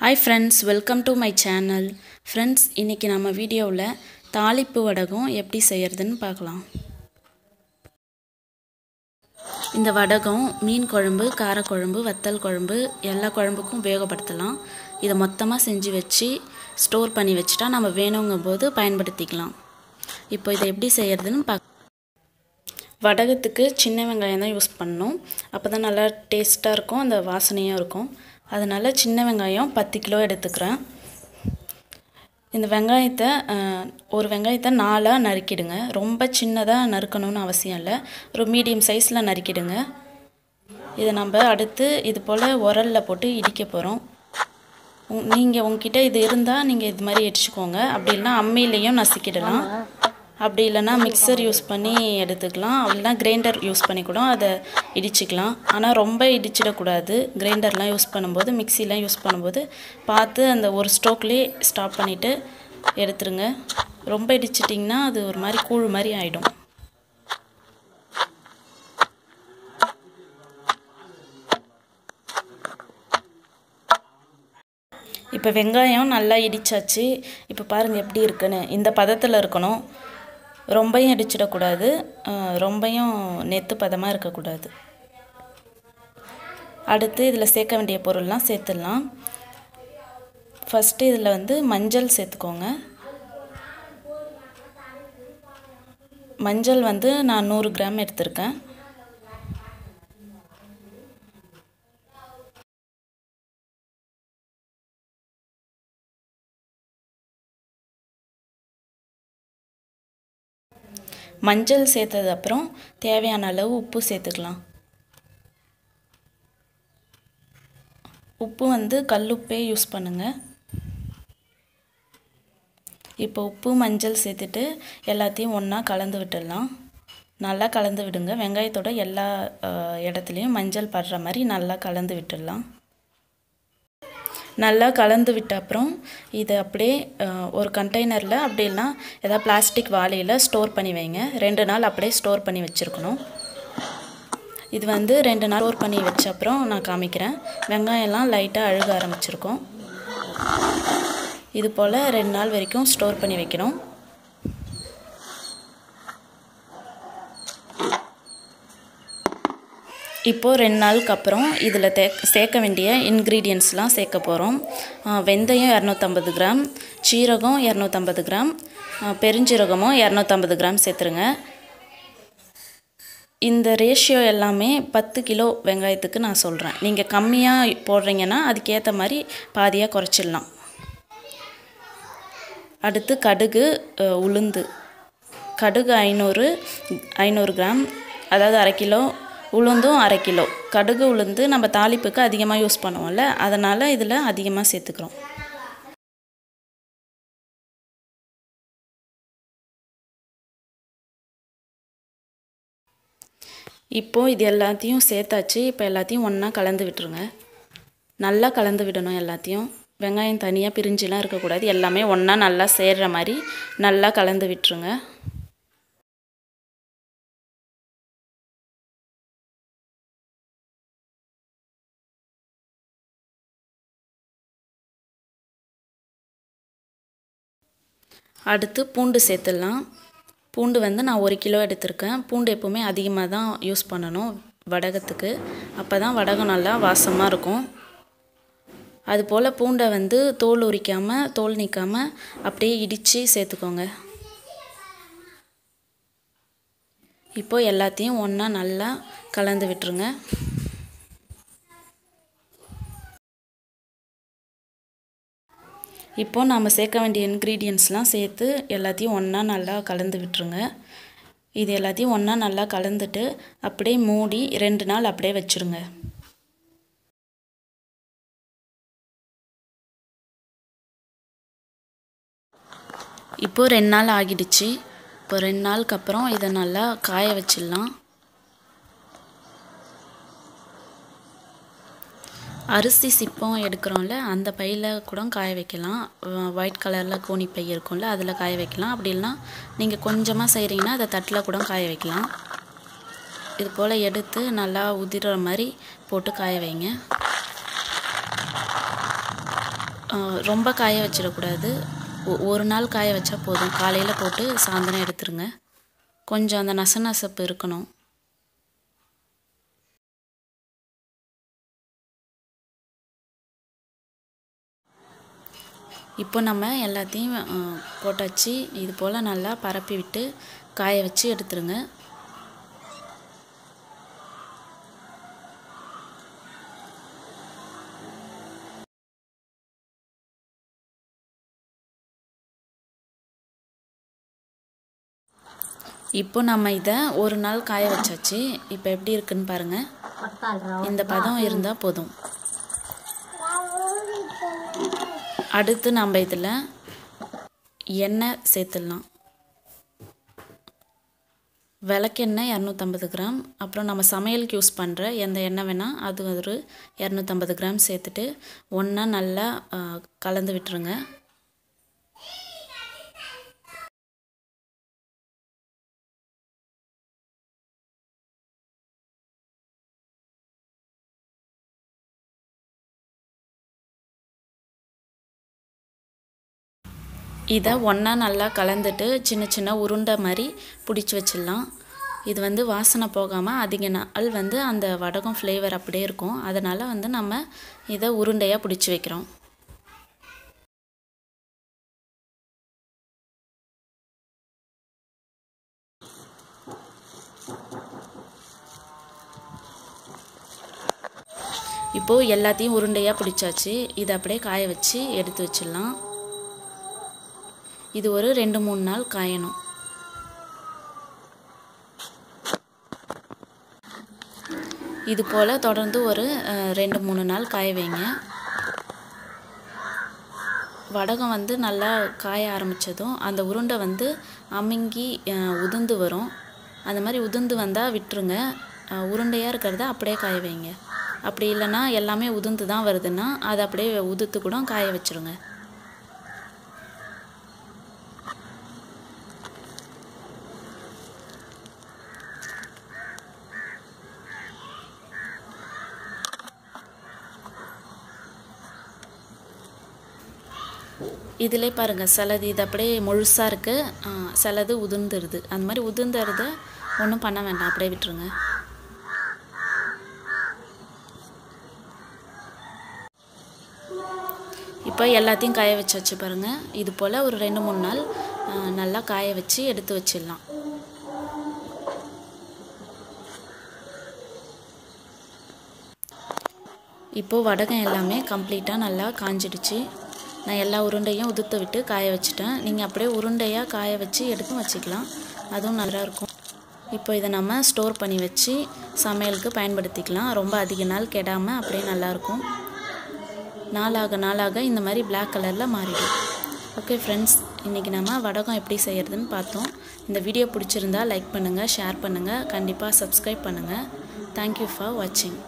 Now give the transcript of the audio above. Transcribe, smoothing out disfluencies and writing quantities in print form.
Hi friends, welcome to my channel. Friends, இன்னைக்கு நம்ம வீடியோவில் தாளிப்பு வடகம் எப்படி செய்யறதுன்னு பார்க்கலாம். இந்த வடகம் மீன் குழம்பு, கார குழம்பு, வத்தல் குழம்பு எல்லா குழம்புக்கும் உபயோகப்படுத்தலாம். இதை மொத்தமாக செஞ்சு வச்சு ஸ்டோர் பண்ணி வச்சுட்டா நம்ம வேணுங்கும்போது பயன்படுத்திக்கலாம். இப்போ இதை எப்படி செய்யறதுன்னு வடகத்துக்கு சின்ன வெங்காயம் தான் யூஸ் பண்ணணும். அப்போ தான் நல்லா டேஸ்ட்டாக இருக்கும், அந்த வாசனையாக இருக்கும். அதனால் சின்ன வெங்காயம் 10 கிலோ எடுத்துக்கிறேன். இந்த வெங்காயத்தை ஒரு வெங்காயத்தை 4ஆக நறுக்கிடுங்க. ரொம்ப சின்னதாக நறுக்கணும்னு அவசியம் இல்லை, ஒரு மீடியம் சைஸில் நறுக்கிடுங்க. இதை நம்ம அடுத்து இது போல் உரலில் போட்டு இடிக்க போகிறோம். நீங்கள் உங்ககிட்ட இது இருந்தால் நீங்கள் இது மாதிரி இடிச்சுக்கோங்க. அப்படி இல்லைனா அம்மியிலையும் நசுக்கிடலாம். அப்படி இல்லைனா மிக்சர் யூஸ் பண்ணி எடுத்துக்கலாம். அப்படின்னா கிரைண்டர் யூஸ் பண்ணி கூட அதை இடிச்சிக்கலாம். ஆனால் ரொம்ப இடிச்சிடக்கூடாது. கிரைண்டர்லாம் யூஸ் பண்ணும்போது, மிக்சிலாம் யூஸ் பண்ணும்போது பார்த்து அந்த ஒரு ஸ்ட்ரோக்லேயே ஸ்டாப் பண்ணிவிட்டு எடுத்துருங்க. ரொம்ப இடிச்சிட்டிங்கன்னா அது ஒரு மாதிரி கூழ் மாதிரி ஆகிடும். இப்போ வெங்காயம் நல்லா இடிச்சாச்சு. இப்போ பாருங்கள் எப்படி இருக்குன்னு. இந்த பதத்தில் இருக்கணும். ரொம்பையும் இடிச்சிடக்கூடாது, ரொம்பையும் நெத்து பதமாக இருக்கக்கூடாது. அடுத்து இதில் சேர்க்க வேண்டிய பொருள்லாம் சேர்த்துடலாம். ஃபஸ்ட்டு இதில் மஞ்சள் சேர்த்துக்கோங்க. மஞ்சள் நான் 100 கிராம் எடுத்திருக்கேன். மஞ்சள் சேர்த்தது அப்புறம் தேவையான அளவு உப்பு சேர்த்துக்கலாம். உப்பு கல்லுப்பே யூஸ் பண்ணுங்கள். இப்போ உப்பு மஞ்சள் சேர்த்துட்டு எல்லாத்தையும் ஒன்றா கலந்து விட்டுடலாம். நல்லா கலந்து விடுங்க. வெங்காயத்தோட எல்லா இடத்துலையும் மஞ்சள் படுற மாதிரி நல்லா கலந்து விட்டுடலாம். நல்லா கலந்து விட்ட அப்புறம் இதை அப்படியே ஒரு கண்டெய்னரில் அப்படி இல்லைனா ஏதாவது பிளாஸ்டிக் வாளியில் ஸ்டோர் பண்ணி வைங்க. 2 நாள் அப்படியே ஸ்டோர் பண்ணி வச்சுருக்கணும். இது 2 நாள் ஸ்டோர் பண்ணி வச்ச அப்புறம் நான் காமிக்கிறேன். வெங்காயம்லாம் லைட்டாக அழுக ஆரம்பிச்சிருக்கோம். இது போல் 2 நாள் வரைக்கும் ஸ்டோர் பண்ணி வைக்கணும். இப்போது 2 நாளுக்கு அப்புறம் இதில் சேர்க்க வேண்டிய இன்க்ரீடியன்ட்ஸ்லாம் சேர்க்க போகிறோம். வெந்தயம் 250 கிராம், சீரகம் 250 கிராம், பெருஞ்சீரகமும் 250 கிராம் சேர்த்துருங்க. இந்த ரேஷியோ எல்லாமே 10 கிலோ வெங்காயத்துக்கு நான் சொல்கிறேன். நீங்கள் கம்மியாக போடுறீங்கன்னா அதுக்கேற்ற மாதிரி பாதியாக குறைச்சிடலாம். அடுத்து கடுகு, உளுந்து. கடுகு 500 கிராம், அதாவது 1/2 கிலோ. உளுந்தும் 1/2 கிலோ. கடுகு உளுந்து நம்ம தாளிப்புக்கு அதிகமாக யூஸ் பண்ணுவோம்ல, அதனால் இதில் அதிகமாக சேர்த்துக்கிறோம். இப்போது இது எல்லாத்தையும் சேர்த்தாச்சு. இப்போ எல்லாத்தையும் ஒன்றா கலந்து விட்டுருங்க. நல்லா கலந்து விடணும் எல்லாத்தையும். வெங்காயம் தனியாக பிரிஞ்சுலாம் இருக்கக்கூடாது. எல்லாமே ஒன்றா நல்லா சேர்கிற மாதிரி நல்லா கலந்து விட்டுருங்க. அடுத்து பூண்டு சேர்த்துடலாம். பூண்டு நான் 1 கிலோ எடுத்திருக்கேன். பூண்டு எப்போவுமே அதிகமாக தான் யூஸ் பண்ணணும் வடகத்துக்கு. அப்போ தான் வடகம் நல்லா வாசமாக இருக்கும். அதுபோல் பூண்டை தோல் உரிக்காமல், தோல் நீக்காமல் அப்படியே இடித்து சேர்த்துக்கோங்க. இப்போது எல்லாத்தையும் ஒன்றா நல்லா கலந்து விட்டுருங்க. இப்போது நாம் சேர்க்க வேண்டிய இன்க்ரீடியன்ட்ஸ்லாம் சேர்த்து எல்லாத்தையும் ஒன்றா நல்லா கலந்து விட்டுருங்க. இது எல்லாத்தையும் ஒன்றா நல்லா கலந்துட்டு அப்படியே மூடி 2 நாள் அப்படியே வச்சுருங்க. இப்போது 2 நாள் ஆகிடுச்சு. இப்போ 2 நாளுக்கு அப்புறம் இதை நல்லா காய வச்சிடலாம். அரிசி சிப்பம் எடுக்கிறோம்ல, அந்த பையில் கூட காய வைக்கலாம். ஒயிட் கலரில் கோணி பை இருக்கும்ல, அதில் காய வைக்கலாம். அப்படி இல்லைனா நீங்கள் கொஞ்சமாக செய்கிறீங்கன்னா அதை தட்டில் கூட காய வைக்கலாம். இது போல் எடுத்து நல்லா உதிர்ற மாதிரி போட்டு காய வைங்க. ரொம்ப காய வச்சிடக்கூடாது. ஒரு நாள் காய வச்சா போதும். காலையில் போட்டு சாயந்தரம் எடுத்துருங்க. கொஞ்சம் அந்த நசநசப்பு இருக்கணும். இப்போ நம்ம எல்லாத்தையும் போட்டாச்சு. இது போல் நல்லா பரப்பி விட்டு காய வச்சு எடுத்துருங்க. இப்போ நம்ம இதை ஒரு நாள் காய வச்சாச்சு. இப்போ எப்படி இருக்குன்னு பாருங்கள். இந்த பதம் இருந்தால் போதும். அடுத்து நம்ம இதில் எண்ணெய் சேர்த்துடலாம். விளக்கெண்ணெய் 250 கிராம். அப்புறம் நம்ம சமையலுக்கு யூஸ் பண்ணுற எந்த எண்ணெய் வேணால் அது ஒரு 250 கிராம் சேர்த்துட்டு ஒன்றா நல்லா கலந்து விட்டுருங்க. இதை ஒன்றா நல்லா கலந்துட்டு சின்ன சின்ன உருண்டை மாதிரி பிடிச்சி வச்சிடலாம். இது வந்து வாசனை போகாமல் அதிக நாள் வந்து அந்த வடகம் ஃப்ளேவர் அப்படியே இருக்கும். அதனால் வந்து நம்ம இதை உருண்டையாக பிடிச்சி வைக்கிறோம். இப்போது எல்லாத்தையும் உருண்டையாக பிடிச்சாச்சு. இதை அப்படியே காய வச்சு எடுத்து வச்சிடலாம். இது ஒரு 2-3 நாள் காயணும். இது போல் தொடர்ந்து ஒரு 2-3 நாள் காய வைங்க. வடகம் வந்து நல்லா காய ஆரம்பித்ததும் அந்த உருண்டை வந்து அமுங்கி உதிர்ந்து வரும். அந்த மாதிரி உதிர்ந்து வந்தால் விட்டுருங்க. உருண்டையாக இருக்கிறத அப்படியே காய வைங்க. அப்படி இல்லைன்னா எல்லாமே உதிர்ந்து தான் வருதுன்னா அதை அப்படியே உதிர்த்து கூட காய வச்சுருங்க. இதிலே பாருங்கள், சிலது இது அப்படியே முழுசாக இருக்குது, சிலது உதிர்ந்துருது. அந்த மாதிரி உதிர்ந்துறத ஒன்றும் பண்ண வேண்டாம், அப்படியே விட்டுருங்க. இப்போ எல்லாத்தையும் காய வச்சாச்சு பாருங்கள். இது போல் ஒரு 2-3 நாள் நல்லா காய வச்சு எடுத்து வச்சிடலாம். இப்போது வடகம் எல்லாமே கம்ப்ளீட்டாக நல்லா காஞ்சிடுச்சு. நான் எல்லா உருண்டையும் உதிர்த்து விட்டு காய வச்சுட்டேன். நீங்கள் அப்படியே உருண்டையாக காய வச்சு எடுத்து வச்சுக்கலாம், அதுவும் நல்லாயிருக்கும். இப்போ இதை நம்ம ஸ்டோர் பண்ணி வச்சு சமையலுக்கு பயன்படுத்திக்கலாம். ரொம்ப அதிக நாள் கெடாமல் அப்படியே நல்லாயிருக்கும். நாளாக இந்த மாதிரி பிளாக் கலரில் மாறிடும். ஓகே ஃப்ரெண்ட்ஸ், இன்றைக்கி நம்ம வடகம் எப்படி செய்கிறதுன்னு பார்த்தோம். இந்த வீடியோ பிடிச்சிருந்தா லைக் பண்ணுங்கள், ஷேர் பண்ணுங்கள், கண்டிப்பாக சப்ஸ்கிரைப் பண்ணுங்கள். தேங்க்யூ ஃபார் வாட்சிங்.